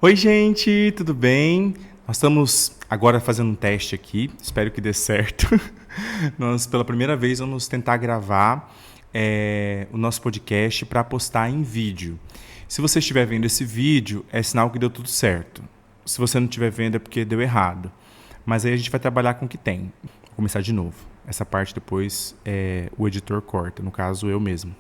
Oi, gente, tudo bem? Nós estamos agora fazendo um teste aqui, espero que dê certo. Nós, pela primeira vez, vamos tentar gravar o nosso podcast para postar em vídeo. Se você estiver vendo esse vídeo, é sinal que deu tudo certo. Se você não estiver vendo, é porque deu errado. Mas aí a gente vai trabalhar com o que tem. Vou começar de novo. Essa parte depois o editor corta, no caso eu mesmo.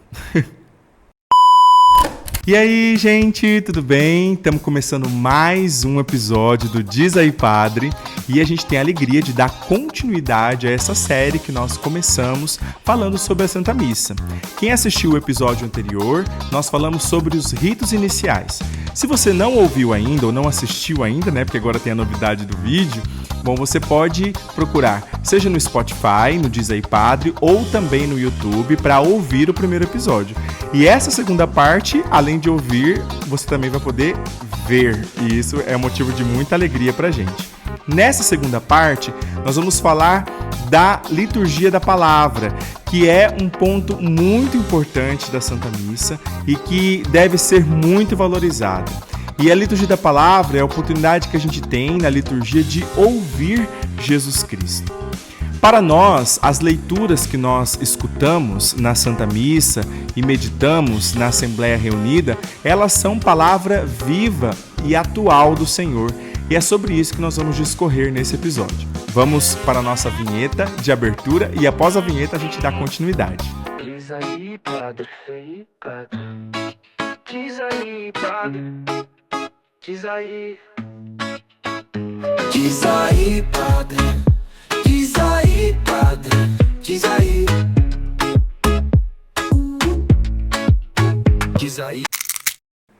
E aí, gente, tudo bem? Estamos começando mais um episódio do Diz aí Padre e a gente tem a alegria de dar continuidade a essa série que nós começamos falando sobre a Santa Missa. Quem assistiu o episódio anterior, nós falamos sobre os ritos iniciais. Se você não ouviu ainda ou não assistiu ainda, né, porque agora tem a novidade do vídeo, bom, você pode procurar, seja no Spotify, no Diz aí Padre, ou também no YouTube para ouvir o primeiro episódio. E essa segunda parte, além de ouvir, você também vai poder ver. E isso é motivo de muita alegria pra gente. Nessa segunda parte, nós vamos falar da liturgia da palavra, que é um ponto muito importante da Santa Missa e que deve ser muito valorizado. E a liturgia da palavra é a oportunidade que a gente tem na liturgia de ouvir Jesus Cristo. Para nós, as leituras que nós escutamos na Santa Missa e meditamos na Assembleia Reunida, elas são palavra viva e atual do Senhor. E é sobre isso que nós vamos discorrer nesse episódio. Vamos para a nossa vinheta de abertura e após a vinheta a gente dá continuidade. Diz aí, padre, diz aí, padre, diz aí, diz aí, padre. Diz aí, padre, diz aí, diz aí.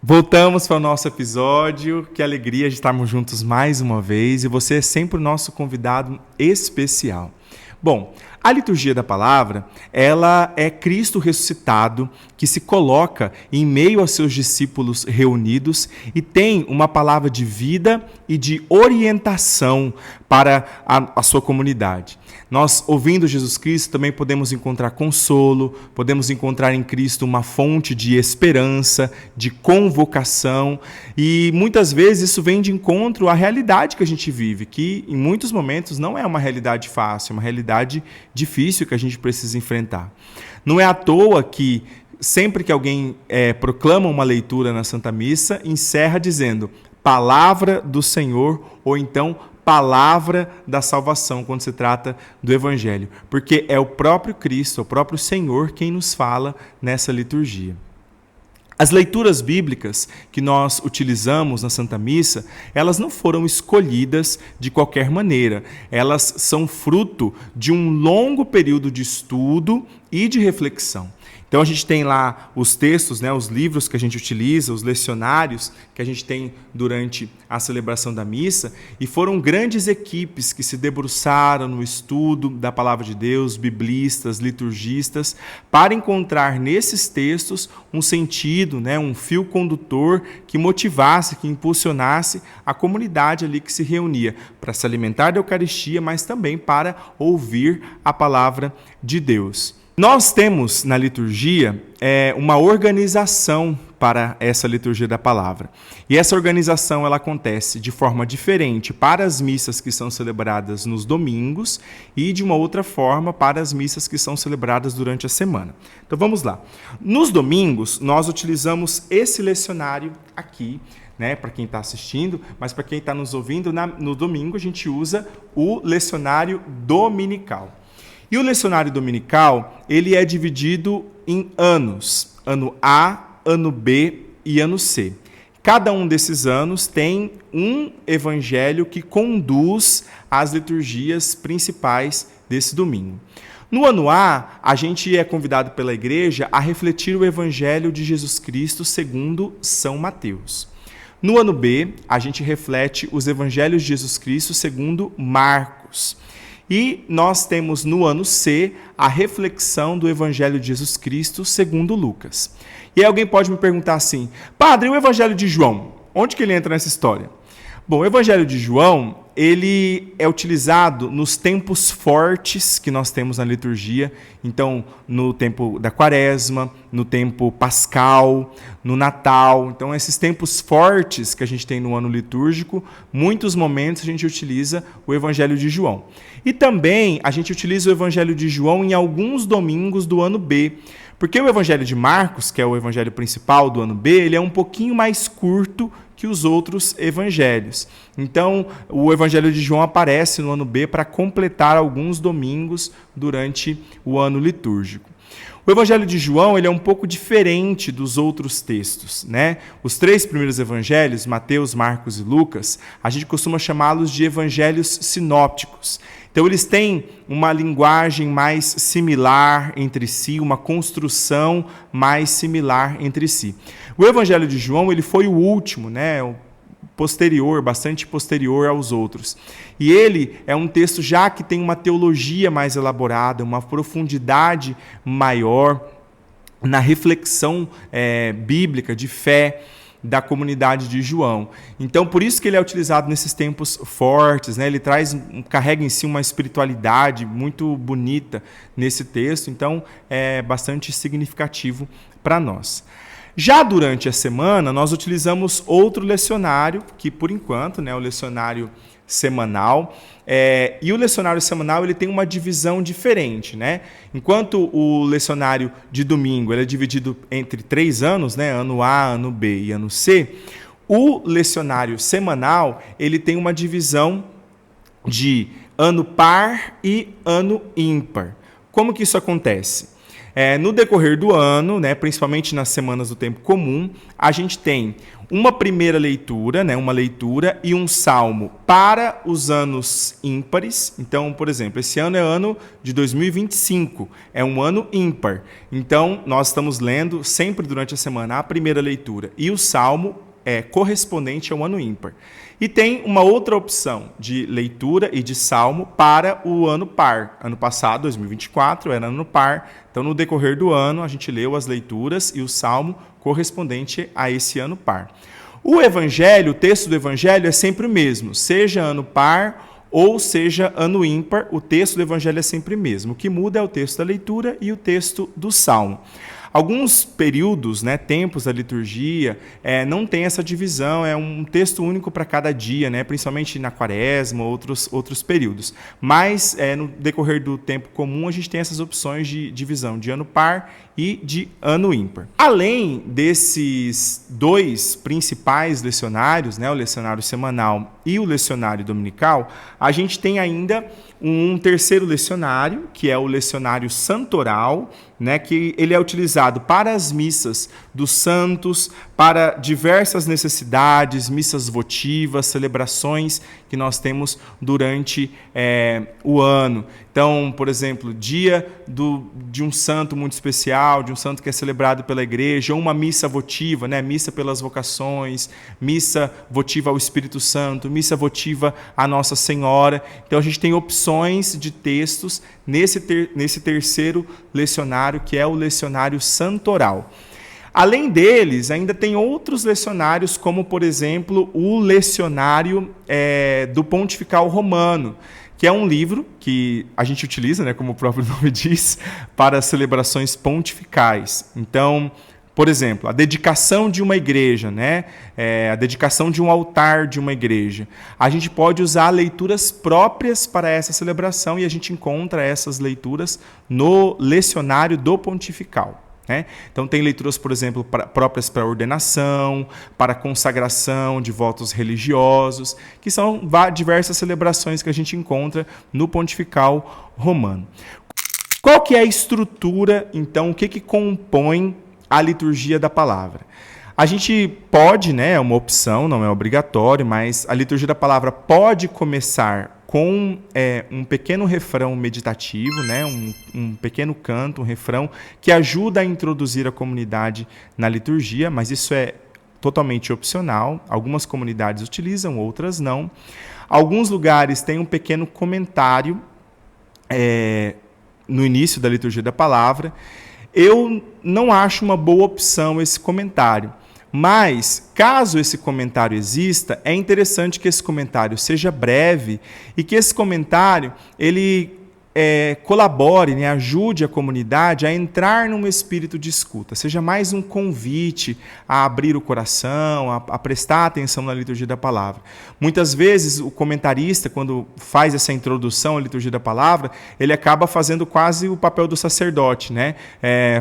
Voltamos para o nosso episódio, que alegria de estarmos juntos mais uma vez e você é sempre o nosso convidado especial. Bom, a liturgia da palavra, ela é Cristo ressuscitado que se coloca em meio aos seus discípulos reunidos e tem uma palavra de vida e de orientação para a sua comunidade. Nós, ouvindo Jesus Cristo, também podemos encontrar consolo, podemos encontrar em Cristo uma fonte de esperança, de convocação e muitas vezes isso vem de encontro à realidade que a gente vive, que em muitos momentos não é uma realidade fácil, é uma realidade difícil que a gente precisa enfrentar. Não é à toa que sempre que alguém proclama uma leitura na Santa Missa, encerra dizendo palavra do Senhor ou então palavra da salvação, quando se trata do Evangelho, porque é o próprio Cristo, o próprio Senhor quem nos fala nessa liturgia. As leituras bíblicas que nós utilizamos na Santa Missa, elas não foram escolhidas de qualquer maneira. Elas são fruto de um longo período de estudo e de reflexão. Então a gente tem lá os textos, né, os livros que a gente utiliza, os lecionários que a gente tem durante a celebração da missa, e foram grandes equipes que se debruçaram no estudo da palavra de Deus, biblistas, liturgistas, para encontrar nesses textos um sentido, né, um fio condutor que motivasse, que impulsionasse a comunidade ali que se reunia para se alimentar da Eucaristia, mas também para ouvir a palavra de Deus. Nós temos na liturgia uma organização para essa liturgia da palavra. E essa organização ela acontece de forma diferente para as missas que são celebradas nos domingos e de uma outra forma para as missas que são celebradas durante a semana. Então vamos lá. Nos domingos, nós utilizamos esse lecionário aqui, né, para quem está assistindo, mas para quem está nos ouvindo, no domingo a gente usa o lecionário dominical. E o lecionário dominical, ele é dividido em anos, ano A, ano B e ano C. Cada um desses anos tem um evangelho que conduz às liturgias principais desse domingo. No ano A, a gente é convidado pela igreja a refletir o evangelho de Jesus Cristo segundo São Mateus. No ano B, a gente reflete os evangelhos de Jesus Cristo segundo Marcos. E nós temos no ano C a reflexão do Evangelho de Jesus Cristo segundo Lucas. E aí alguém pode me perguntar assim, padre, e o Evangelho de João? Onde que ele entra nessa história? Bom, o Evangelho de João, ele é utilizado nos tempos fortes que nós temos na liturgia. Então, no tempo da Quaresma, no tempo pascal, no Natal. Então, esses tempos fortes que a gente tem no ano litúrgico, muitos momentos a gente utiliza o Evangelho de João. E também a gente utiliza o Evangelho de João em alguns domingos do ano B. Porque o Evangelho de Marcos, que é o evangelho principal do ano B, ele é um pouquinho mais curto que os outros evangelhos. Então, o Evangelho de João aparece no ano B para completar alguns domingos durante o ano litúrgico. O Evangelho de João ele é um pouco diferente dos outros textos, né? Os 3 primeiros evangelhos, Mateus, Marcos e Lucas, a gente costuma chamá-los de evangelhos sinópticos. Então, eles têm uma linguagem mais similar entre si, uma construção mais similar entre si. O Evangelho de João ele foi o último, né? Posterior, bastante posterior aos outros. E ele é um texto já que tem uma teologia mais elaborada, uma profundidade maior na reflexão bíblica de fé da comunidade de João. Então, por isso que ele é utilizado nesses tempos fortes, né? Ele carrega em si uma espiritualidade muito bonita nesse texto, então é bastante significativo para nós. Já durante a semana, nós utilizamos outro lecionário, que por enquanto, né, o lecionário semanal, e o lecionário semanal ele tem uma divisão diferente, né? Enquanto o lecionário de domingo ele é dividido entre 3 anos, né? Ano A, ano B e ano C, o lecionário semanal ele tem uma divisão de ano par e ano ímpar. Como que isso acontece? No decorrer do ano, né, principalmente nas semanas do tempo comum, a gente tem uma primeira leitura, né, uma leitura e um salmo para os anos ímpares. Então, por exemplo, esse ano é ano de 2025, é um ano ímpar. Então, nós estamos lendo sempre durante a semana a primeira leitura e o salmo correspondente ao ano ímpar. E tem uma outra opção de leitura e de salmo para o ano par. Ano passado, 2024, era ano par. Então, no decorrer do ano, a gente leu as leituras e o salmo correspondente a esse ano par. O evangelho, o texto do evangelho é sempre o mesmo, seja ano par ou seja ano ímpar, o texto do evangelho é sempre o mesmo. O que muda é o texto da leitura e o texto do salmo. Alguns períodos, né, tempos da liturgia, não tem essa divisão, é um texto único para cada dia, né, principalmente na Quaresma, outros períodos. Mas, no decorrer do tempo comum, a gente tem essas opções de divisão de ano par e de ano ímpar. Além desses 2 principais lecionários, né, o lecionário semanal e o lecionário dominical, a gente tem ainda um terceiro lecionário, que é o lecionário santoral, né, que ele é utilizado para as missas dos santos, para diversas necessidades, missas votivas, celebrações que nós temos durante o ano. Então, por exemplo, dia de um santo muito especial, de um santo que é celebrado pela igreja, ou uma missa votiva, né? Missa pelas vocações, missa votiva ao Espírito Santo, missa votiva à Nossa Senhora. Então, a gente tem opções de textos nesse terceiro lecionário, que é o lecionário santoral. Além deles, ainda tem outros lecionários, como, por exemplo, o lecionário do Pontifical Romano, que é um livro que a gente utiliza, né, como o próprio nome diz, para celebrações pontificais. Então, por exemplo, a dedicação de uma igreja, né, a dedicação de um altar de uma igreja. A gente pode usar leituras próprias para essa celebração e a gente encontra essas leituras no lecionário do Pontifical. Então, tem leituras, por exemplo, próprias para ordenação, para consagração de votos religiosos, que são diversas celebrações que a gente encontra no Pontifical Romano. Qual que é a estrutura, então, o que compõe a liturgia da palavra? A gente pode, né, é uma opção, não é obrigatório, mas a liturgia da palavra pode começar com um pequeno refrão meditativo, né, um pequeno canto, um refrão, que ajuda a introduzir a comunidade na liturgia, mas isso é totalmente opcional. Algumas comunidades utilizam, outras não. Alguns lugares têm um pequeno comentário no início da liturgia da palavra. Eu não acho uma boa opção esse comentário, Mas, caso esse comentário exista, é interessante que esse comentário seja breve e que esse comentário ele colabore, né, ajude a comunidade a entrar num espírito de escuta. Seja mais um convite a abrir o coração, a prestar atenção na liturgia da palavra. Muitas vezes o comentarista, quando faz essa introdução à liturgia da palavra, ele acaba fazendo quase o papel do sacerdote, né?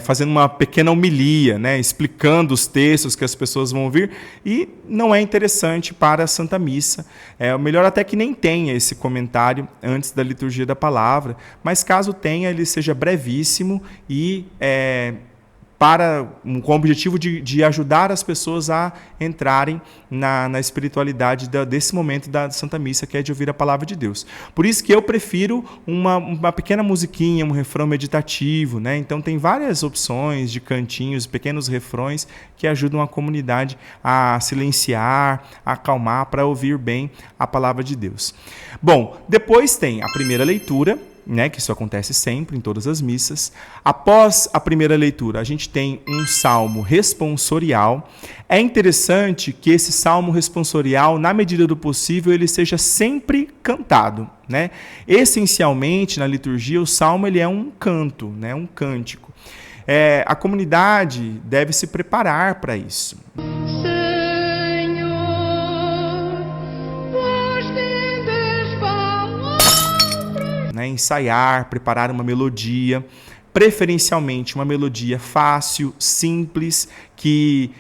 Fazendo uma pequena homilia, né? Explicando os textos que as pessoas vão ouvir, e não é interessante para a Santa Missa. É melhor até que nem tenha esse comentário antes da liturgia da palavra, mas caso tenha, ele seja brevíssimo e com o objetivo de ajudar as pessoas a entrarem na espiritualidade desse momento da Santa Missa, que é de ouvir a palavra de Deus. Por isso que eu prefiro uma pequena musiquinha, um refrão meditativo, né? Então tem várias opções de cantinhos, pequenos refrões que ajudam a comunidade a silenciar, a acalmar, para ouvir bem a palavra de Deus. Bom, depois tem a primeira leitura, né, que isso acontece sempre em todas as missas. Após a primeira leitura, a gente tem um salmo responsorial. É interessante que esse salmo responsorial, na medida do possível, ele seja sempre cantado, né? Essencialmente, na liturgia, o salmo ele é um canto, né, um cântico. A comunidade deve se preparar para isso. Ensaiar, preparar uma melodia, preferencialmente uma melodia fácil, simples, que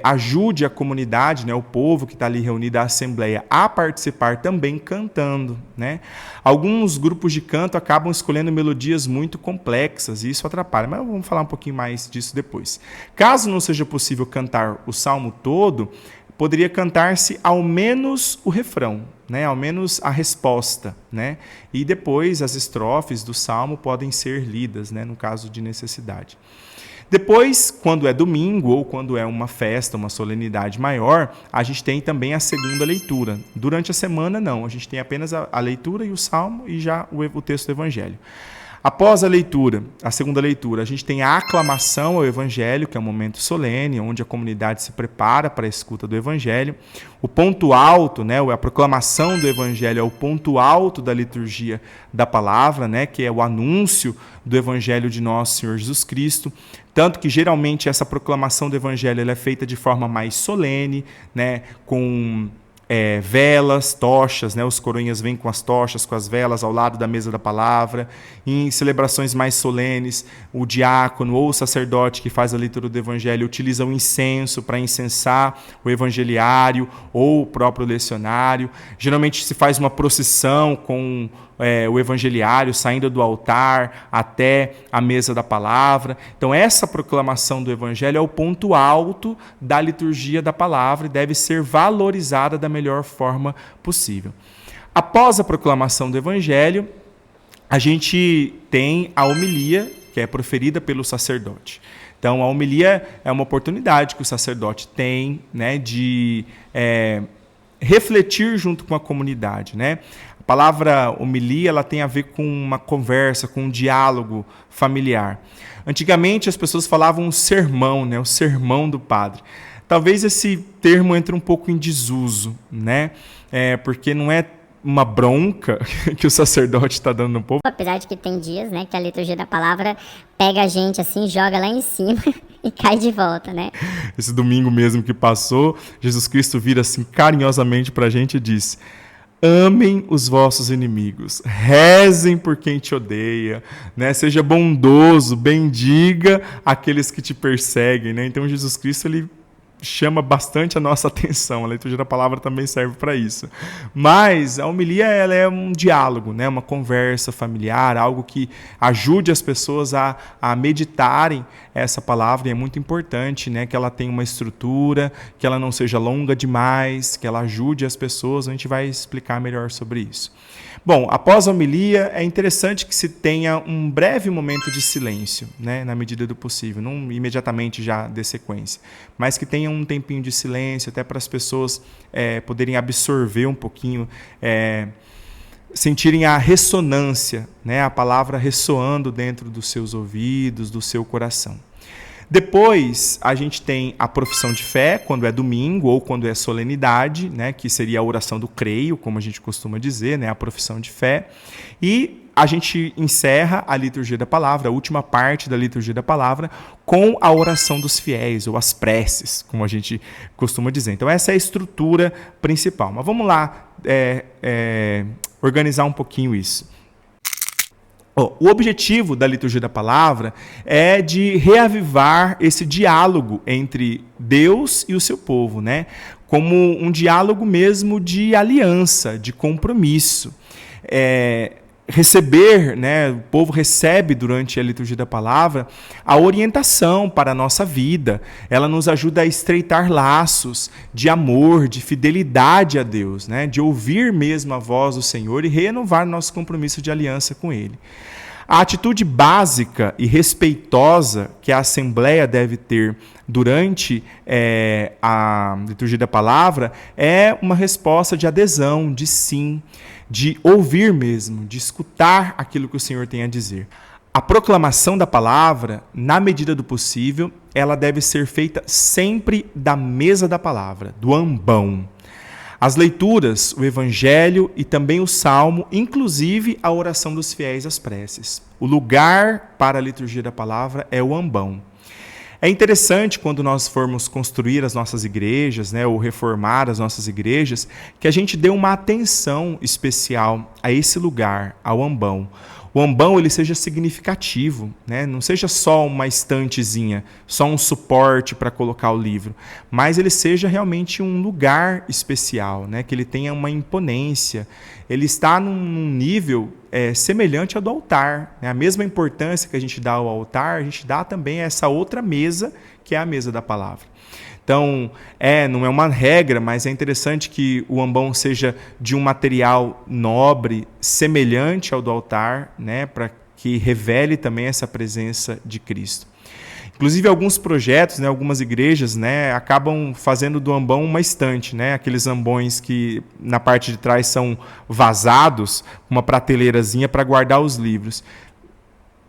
ajude a comunidade, né, o povo que está ali reunido, a assembleia, a participar também cantando, né? Alguns grupos de canto acabam escolhendo melodias muito complexas e isso atrapalha, mas vamos falar um pouquinho mais disso depois. Caso não seja possível cantar o salmo todo, poderia cantar-se ao menos o refrão, né? Ao menos a resposta, né? E depois as estrofes do salmo podem ser lidas, né? No caso de necessidade. Depois, quando é domingo ou quando é uma festa, uma solenidade maior, a gente tem também a segunda leitura. Durante a semana, não. A gente tem apenas a leitura e o salmo e já o texto do Evangelho. Após a leitura, a segunda leitura, a gente tem a aclamação ao Evangelho, que é um momento solene, onde a comunidade se prepara para a escuta do Evangelho. O ponto alto, né, a proclamação do Evangelho é o ponto alto da liturgia da palavra, né, que é o anúncio do Evangelho de nosso Senhor Jesus Cristo. Tanto que, geralmente, essa proclamação do Evangelho ela é feita de forma mais solene, né, com velas, tochas, né? Os coroinhas vêm com as tochas, com as velas ao lado da mesa da palavra. Em celebrações mais solenes, o diácono ou o sacerdote que faz a leitura do Evangelho utiliza o incenso para incensar o evangeliário ou o próprio lecionário. Geralmente se faz uma procissão com o evangeliário saindo do altar até a mesa da palavra. Então essa proclamação do Evangelho é o ponto alto da liturgia da palavra e deve ser valorizada da melhor forma possível. Após a proclamação do Evangelho, a gente tem a homilia, que é proferida pelo sacerdote. Então a homilia é uma oportunidade que o sacerdote tem, né, de refletir junto com a comunidade, né? A palavra homilia, ela tem a ver com uma conversa, com um diálogo familiar. Antigamente as pessoas falavam o sermão, né? O sermão do padre. Talvez esse termo entre um pouco em desuso, né? Porque não é uma bronca que o sacerdote está dando no povo. Apesar de que tem dias, né, que a liturgia da palavra pega a gente assim, joga lá em cima e cai de volta, né? Esse domingo mesmo que passou, Jesus Cristo vira assim carinhosamente para a gente e diz: amem os vossos inimigos, rezem por quem te odeia, né? Seja bondoso, bendiga aqueles que te perseguem, né? Então Jesus Cristo, ele chama bastante a nossa atenção. A liturgia da palavra também serve para isso. Mas a homilia, ela é um diálogo, né? Uma conversa familiar, algo que ajude as pessoas a meditarem essa palavra. E é muito importante, né, que ela tenha uma estrutura, que ela não seja longa demais, que ela ajude as pessoas. A gente vai explicar melhor sobre isso. Bom, após a homilia, é interessante que se tenha um breve momento de silêncio, né, na medida do possível, não imediatamente já de sequência, mas que tenha um tempinho de silêncio, até para as pessoas poderem absorver um pouquinho, sentirem a ressonância, né, a palavra ressoando dentro dos seus ouvidos, do seu coração. Depois, a gente tem a profissão de fé, quando é domingo ou quando é solenidade, né, que seria a oração do creio, como a gente costuma dizer, né, a profissão de fé. E a gente encerra a liturgia da palavra, a última parte da liturgia da palavra, com a oração dos fiéis, ou as preces, como a gente costuma dizer. Então, essa é a estrutura principal. Mas vamos lá organizar um pouquinho isso. O objetivo da liturgia da palavra é de reavivar esse diálogo entre Deus e o seu povo, né? Como um diálogo mesmo de aliança, de compromisso. Receber, né, o povo recebe durante a liturgia da palavra a orientação para a nossa vida. Ela nos ajuda a estreitar laços de amor, de fidelidade a Deus, né, de ouvir mesmo a voz do Senhor e renovar nosso compromisso de aliança com Ele. A atitude básica e respeitosa que a Assembleia deve ter durante a liturgia da palavra é uma resposta de adesão, de sim, de ouvir mesmo, de escutar aquilo que o Senhor tem a dizer. A proclamação da palavra, na medida do possível, ela deve ser feita sempre da mesa da palavra, do ambão. As leituras, o Evangelho e também o Salmo, inclusive a oração dos fiéis às preces. O lugar para a liturgia da palavra é o ambão. É interessante quando nós formos construir as nossas igrejas, né, ou reformar as nossas igrejas, que a gente dê uma atenção especial a esse lugar, ao ambão. O ambão ele seja significativo, né? Não seja só uma estantezinha, só um suporte para colocar o livro, mas ele seja realmente um lugar especial, né? Que ele tenha uma imponência. Ele está num nível semelhante ao do altar, né? A mesma importância que a gente dá ao altar, a gente dá também a essa outra mesa, que é a mesa da palavra. Então, não é uma regra, mas é interessante que o ambão seja de um material nobre, semelhante ao do altar, né, para que revele também essa presença de Cristo. Inclusive, alguns projetos, né, algumas igrejas, né, acabam fazendo do ambão uma estante, né, aqueles ambões que na parte de trás são vazados, uma prateleirazinha para guardar os livros.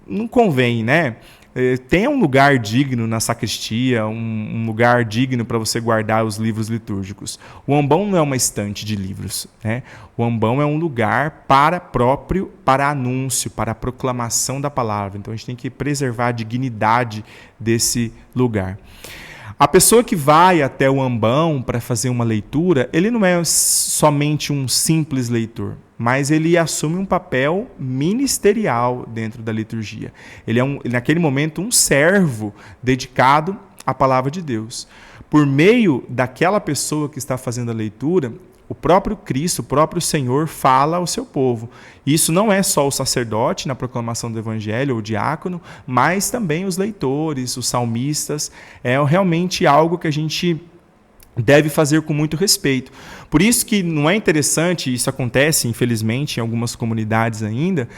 Não convém, né? Tenha um lugar digno na sacristia, um lugar digno para você guardar os livros litúrgicos. O ambão não é uma estante de livros, né? O ambão é um lugar próprio para anúncio, para a proclamação da palavra. Então a gente tem que preservar a dignidade desse lugar. A pessoa que vai até o ambão para fazer uma leitura, ele não é somente um simples leitor, mas ele assume um papel ministerial dentro da liturgia. Ele é, naquele momento, um servo dedicado à palavra de Deus. Por meio daquela pessoa que está fazendo a leitura, o próprio Cristo, o próprio Senhor fala ao seu povo. Isso não é só o sacerdote na proclamação do Evangelho, ou o diácono, mas também os leitores, os salmistas. É realmente algo que a gente deve fazer com muito respeito. Por isso que não é interessante, isso acontece, infelizmente, em algumas comunidades ainda,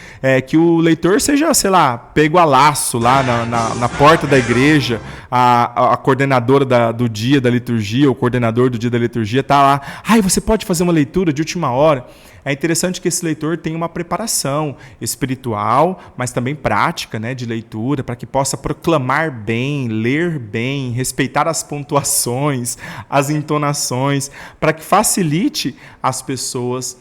que o leitor seja, sei lá, pego a laço lá na porta da igreja, a coordenadora do dia da liturgia, o coordenador do dia da liturgia está lá, você pode fazer uma leitura de última hora. É interessante que esse leitor tenha uma preparação espiritual, mas também prática, né, de leitura, para que possa proclamar bem, ler bem, respeitar as pontuações, as entonações, para que facilite as pessoas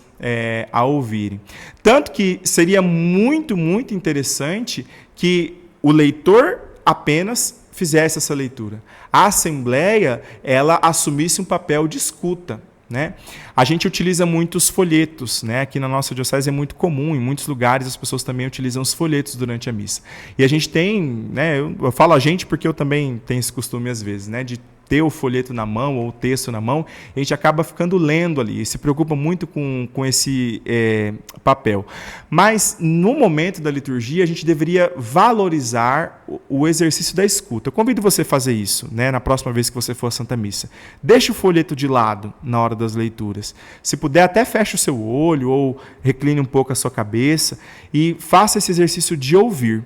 a ouvirem. Tanto que seria muito, muito interessante que o leitor apenas fizesse essa leitura. A Assembleia, ela assumisse um papel de escuta. Né? A gente utiliza muitos folhetos, né? Aqui na nossa diocese é muito comum, em muitos lugares as pessoas também utilizam os folhetos durante a missa. E a gente tem, né? Eu falo a gente porque eu também tenho esse costume às vezes, né? De ter o folheto na mão ou o texto na mão, a gente acaba ficando lendo ali, e se preocupa muito com esse papel. Mas, no momento da liturgia, a gente deveria valorizar o exercício da escuta. Eu convido você a fazer isso, né, na próxima vez que você for à Santa Missa. Deixe o folheto de lado na hora das leituras. Se puder, até feche o seu olho ou recline um pouco a sua cabeça e faça esse exercício de ouvir.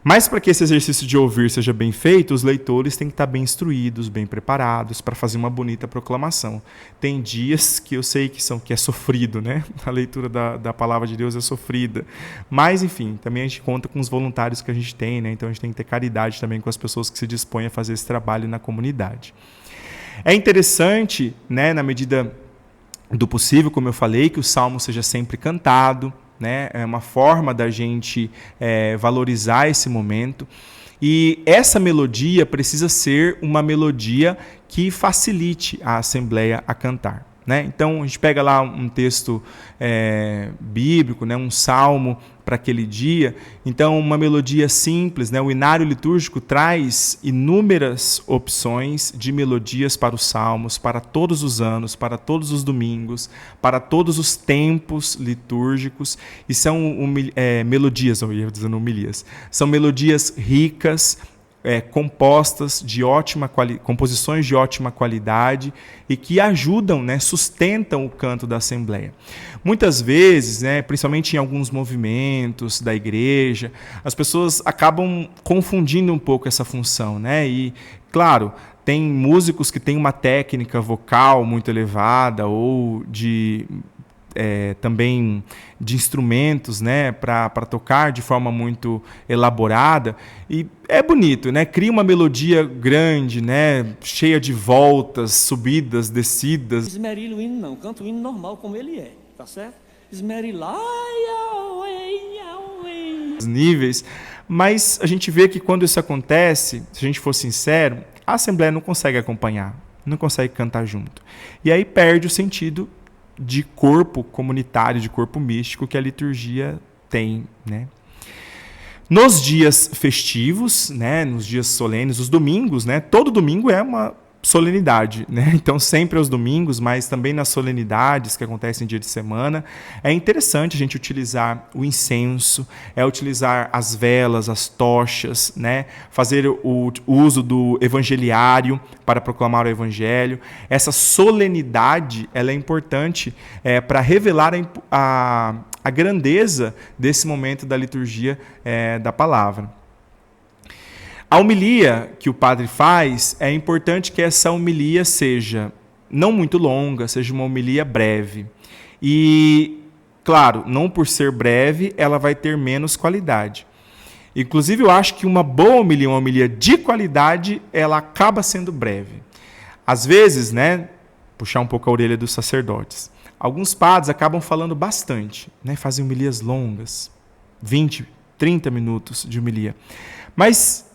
Mas para que esse exercício de ouvir seja bem feito, os leitores têm que estar bem instruídos, bem preparados para fazer uma bonita proclamação. Tem dias que eu sei que é sofrido, né? A leitura da palavra de Deus é sofrida. Mas, enfim, também a gente conta com os voluntários que a gente tem, né? Então a gente tem que ter caridade também com as pessoas que se dispõem a fazer esse trabalho na comunidade. É interessante, né, na medida do possível, como eu falei, que o salmo seja sempre cantado, né? É uma forma da gente valorizar esse momento. E essa melodia precisa ser uma melodia que facilite a Assembleia a cantar, né? Então, a gente pega lá um texto bíblico, né? Um salmo para aquele dia. Então, uma melodia simples, né? O inário litúrgico traz inúmeras opções de melodias para os salmos, para todos os anos, para todos os domingos, para todos os tempos litúrgicos. E são melodias, eu ia dizendo homilias, são melodias ricas, compostas de composições de ótima qualidade e que ajudam, né, sustentam o canto da Assembleia. Muitas vezes, né, principalmente em alguns movimentos da igreja, as pessoas acabam confundindo um pouco essa função, né? E, claro, tem músicos que têm uma técnica vocal muito elevada ou também de instrumentos, né, para tocar de forma muito elaborada, e é bonito, né? Cria uma melodia grande, né, cheia de voltas, subidas, descidas. Esmerilha o hino não, canta o hino normal como ele é, tá certo? Esmerilha Os níveis, mas a gente vê que quando isso acontece, se a gente for sincero, a Assembleia não consegue acompanhar, não consegue cantar junto. E aí perde o sentido de corpo comunitário, de corpo místico que a liturgia tem, né? Nos dias festivos, né, nos dias solenes, os domingos, né, todo domingo é uma solenidade, né? Então sempre aos domingos, mas também nas solenidades que acontecem em dia de semana, é interessante a gente utilizar o incenso, utilizar as velas, as tochas, né? Fazer o uso do evangeliário para proclamar o evangelho. Essa solenidade, ela é importante para revelar a grandeza desse momento da liturgia da palavra. A homilia que o padre faz, é importante que essa homilia seja não muito longa, seja uma homilia breve. E, claro, não por ser breve, ela vai ter menos qualidade. Inclusive, eu acho que uma boa homilia, uma homilia de qualidade, ela acaba sendo breve. Às vezes, né, puxar um pouco a orelha dos sacerdotes, alguns padres acabam falando bastante, né, fazem homilias longas, 20, 30 minutos de homilia. Mas,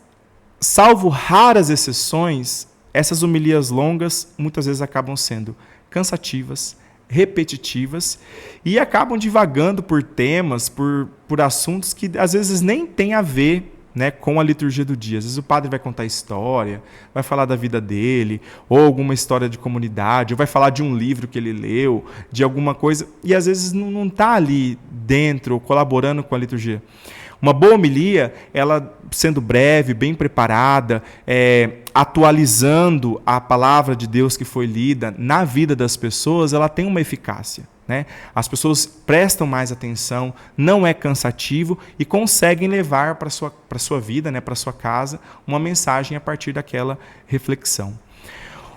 salvo raras exceções, essas homilias longas muitas vezes acabam sendo cansativas, repetitivas e acabam divagando por temas, por assuntos que às vezes nem têm a ver, né, com a liturgia do dia. Às vezes o padre vai contar história, vai falar da vida dele, ou alguma história de comunidade, ou vai falar de um livro que ele leu, de alguma coisa, e às vezes não está ali dentro, ou colaborando com a liturgia. Uma boa homilia, ela sendo breve, bem preparada, atualizando a palavra de Deus que foi lida na vida das pessoas, ela tem uma eficácia, né? As pessoas prestam mais atenção, não é cansativo e conseguem levar para a sua vida, né, para a sua casa, uma mensagem a partir daquela reflexão.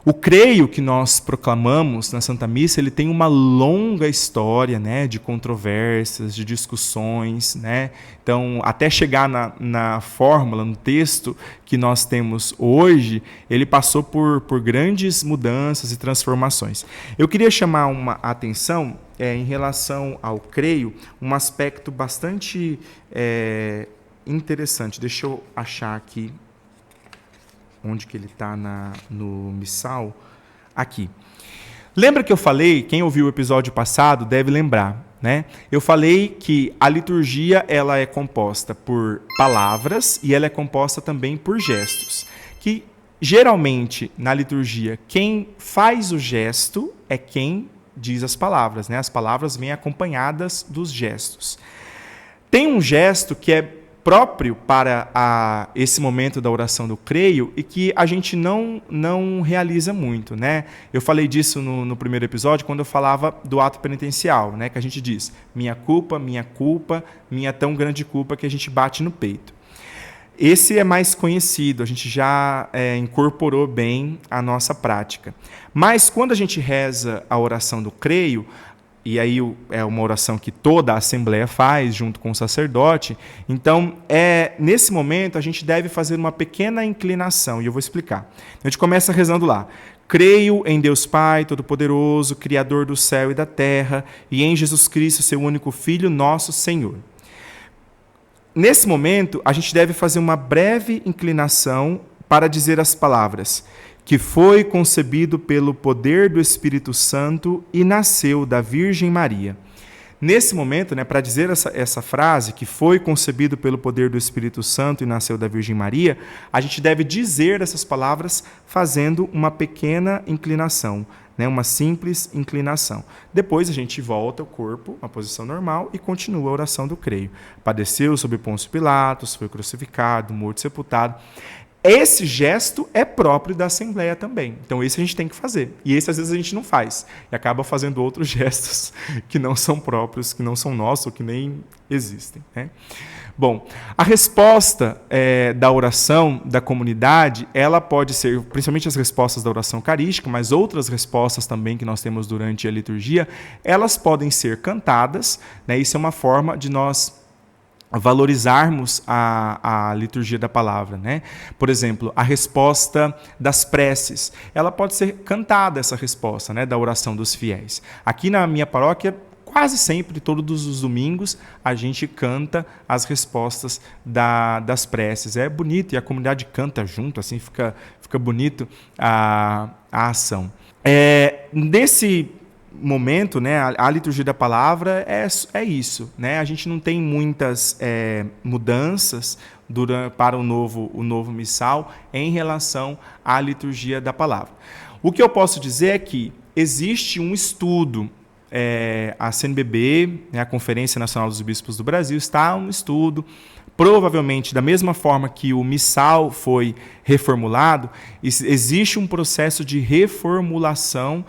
O creio que nós proclamamos na Santa Missa, ele tem uma longa história, né, de controvérsias, de discussões, né? Então, até chegar na fórmula, no texto que nós temos hoje, ele passou por grandes mudanças e transformações. Eu queria chamar uma atenção em relação ao creio, um aspecto bastante interessante. Deixa eu achar aqui onde que ele está no missal, aqui. Lembra que eu falei, quem ouviu o episódio passado deve lembrar, né? Eu falei que a liturgia ela é composta por palavras e ela é composta também por gestos, que geralmente na liturgia quem faz o gesto é quem diz as palavras, né? As palavras vêm acompanhadas dos gestos. Tem um gesto que é próprio para esse momento da oração do creio e que a gente não realiza muito, né? Eu falei disso no primeiro episódio, quando eu falava do ato penitencial, né? Que a gente diz, minha culpa, minha tão grande culpa, que a gente bate no peito. esse é mais conhecido, a gente já incorporou bem a nossa prática. Mas quando a gente reza a oração do creio, e aí é uma oração que toda a Assembleia faz, junto com o sacerdote, então, nesse momento, a gente deve fazer uma pequena inclinação, e eu vou explicar. A gente começa rezando lá. Creio em Deus Pai Todo-Poderoso, Criador do céu e da terra, e em Jesus Cristo, seu único Filho, nosso Senhor. Nesse momento, a gente deve fazer uma breve inclinação para dizer as palavras: que foi concebido pelo poder do Espírito Santo e nasceu da Virgem Maria. Nesse momento, para dizer essa frase, que foi concebido pelo poder do Espírito Santo e nasceu da Virgem Maria, a gente deve dizer essas palavras fazendo uma pequena inclinação, uma simples inclinação. Depois a gente volta o corpo à posição normal e continua a oração do creio. Padeceu sob Pôncio Pilatos, foi crucificado, morto e sepultado. Esse gesto é próprio da Assembleia também. Então, esse a gente tem que fazer. E esse, às vezes, a gente não faz. E acaba fazendo outros gestos que não são próprios, que não são nossos, ou que nem existem. Bom, a resposta da oração da comunidade, ela pode ser, principalmente as respostas da oração eucarística, mas outras respostas também que nós temos durante a liturgia, elas podem ser cantadas. Isso é uma forma de nós valorizarmos a liturgia da palavra, Por exemplo, a resposta das preces, ela pode ser cantada, essa resposta, da oração dos fiéis. Aqui na minha paróquia, quase sempre, todos os domingos, a gente canta as respostas das preces. É bonito, e a comunidade canta junto, assim fica bonito a ação. Nesse momento, a liturgia da palavra é isso, A gente não tem muitas mudanças para o novo missal em relação à liturgia da palavra. O que eu posso dizer é que existe um estudo, a CNBB, a Conferência Nacional dos Bispos do Brasil, está um estudo. Provavelmente, da mesma forma que o missal foi reformulado, existe um processo de reformulação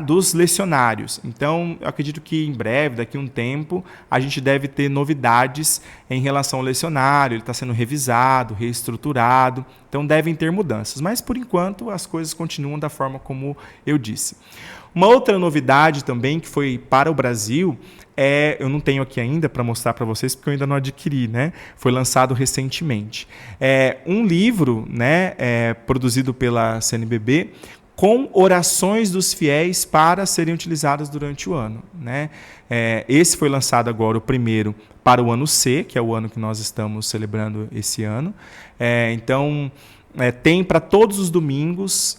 dos lecionários. Então, eu acredito que em breve, daqui a um tempo, a gente deve ter novidades em relação ao lecionário. Ele está sendo revisado, reestruturado, então devem ter mudanças. Mas, por enquanto, as coisas continuam da forma como eu disse. Uma outra novidade também que foi para o Brasil, eu não tenho aqui ainda para mostrar para vocês, porque eu ainda não adquiri, Foi lançado recentemente. Um livro, produzido pela CNBB, com orações dos fiéis para serem utilizadas durante o ano, Esse foi lançado agora, o primeiro, para o ano C, que é o ano que nós estamos celebrando esse ano. Então, tem para todos os domingos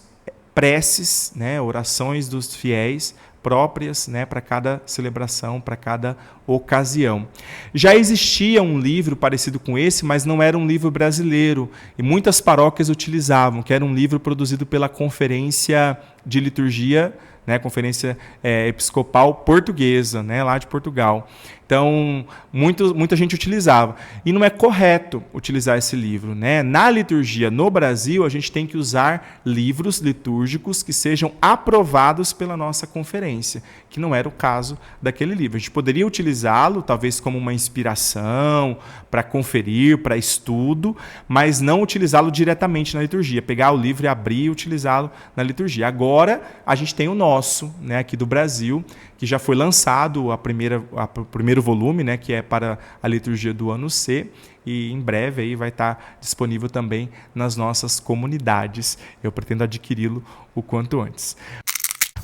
preces, orações dos fiéis próprias, para cada celebração, para cada ocasião. Já existia um livro parecido com esse, mas não era um livro brasileiro, e muitas paróquias utilizavam, que era um livro produzido pela Conferência de Liturgia, Conferência Episcopal Portuguesa, lá de Portugal. Então, muita gente utilizava. E não é correto utilizar esse livro, Na liturgia no Brasil, a gente tem que usar livros litúrgicos que sejam aprovados pela nossa conferência, que não era o caso daquele livro. A gente poderia utilizá-lo, talvez como uma inspiração, para conferir, para estudo, mas não utilizá-lo diretamente na liturgia. Pegar o livro e abrir e utilizá-lo na liturgia. Agora, a gente tem o nosso, aqui do Brasil, que já foi lançado o primeiro volume, que é para a liturgia do ano C, e em breve aí vai estar disponível também nas nossas comunidades. Eu pretendo adquiri-lo o quanto antes.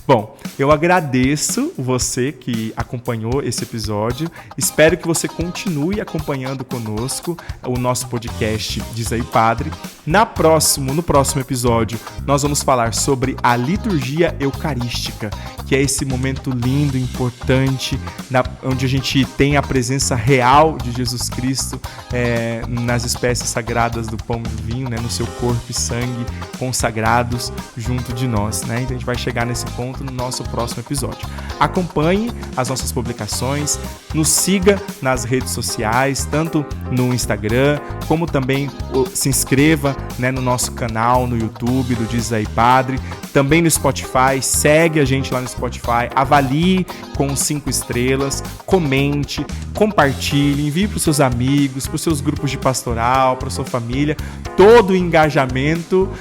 Bom, eu agradeço você que acompanhou esse episódio. Espero que você continue acompanhando conosco o nosso podcast Diz aí Padre. No próximo episódio, nós vamos falar sobre a liturgia eucarística, que é esse momento lindo, importante, onde a gente tem a presença real de Jesus Cristo nas espécies sagradas do pão e do vinho, no seu corpo e sangue consagrados junto de nós. Então a gente vai chegar nesse ponto no nosso próximo episódio. Acompanhe as nossas publicações, nos siga nas redes sociais, tanto no Instagram, como também se inscreva no nosso canal no YouTube do Diz aí Padre, também no Spotify, segue a gente lá no Spotify, avalie com 5 estrelas, comente, compartilhe, envie para os seus amigos, para os seus grupos de pastoral, para sua família. Todo o engajamento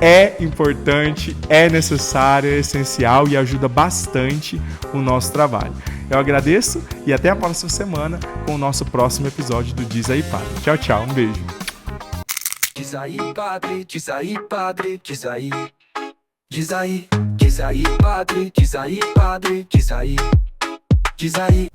é importante, é necessário, é essencial e ajuda bastante o nosso trabalho. Eu agradeço e até a próxima semana com o nosso próximo episódio do Diz Aí Padre. Tchau, tchau. Um beijo. Diz aí, padre, diz aí, padre, diz aí. Diz aí, padre, diz aí, padre, diz aí. Diz aí.